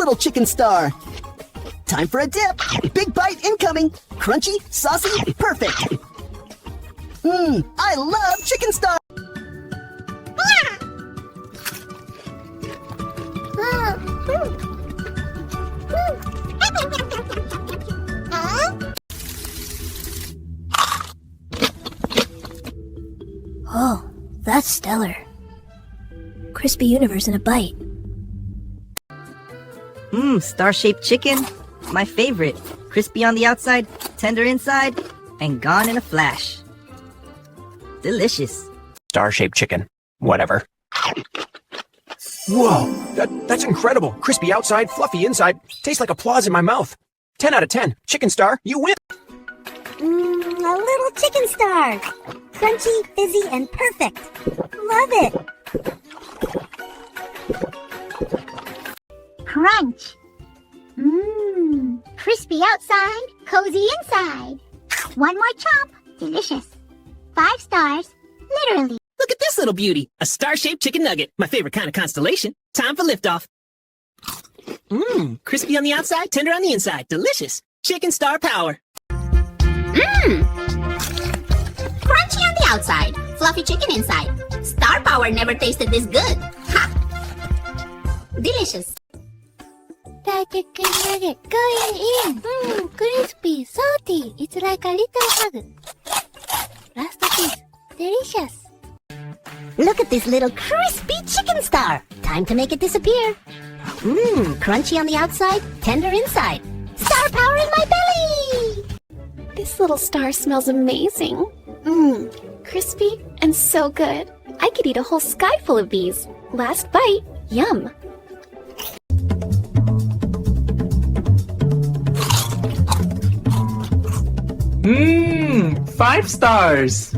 little chicken star. Time for a dip. Big bite incoming. Crunchy, saucy, perfect. I love chicken star. Oh, that's stellar. Crispy universe in a bite. Star-shaped chicken. My favorite. Crispy on the outside, tender inside, and gone in a flash. Delicious. Star-shaped chicken. Whatever. Whoa, that's incredible. Crispy outside, fluffy inside. Tastes like applause in my mouth. 10 out of 10. Chicken star, you win. A little chicken star. Crunchy, fizzy, and perfect. Love it. Crunch. Crispy outside, cozy inside. One more chomp. Delicious. 5 stars. Literally. Look at this little beauty. A star-shaped chicken nugget. My favorite kind of constellation. Time for liftoff. Crispy on the outside, tender on the inside. Delicious. Chicken star power. Crunchy on the outside, fluffy chicken inside. Star power never tasted this good. Ha! Delicious. The chicken nugget going in. Crispy, salty. It's like a little hug. Last piece. Delicious. Look at this little crispy chicken star. Time to make it disappear. Crunchy on the outside, tender inside. Star power in my belly! This little star smells amazing. Crispy and so good. I could eat a whole sky full of these. Last bite, yum. 5 stars.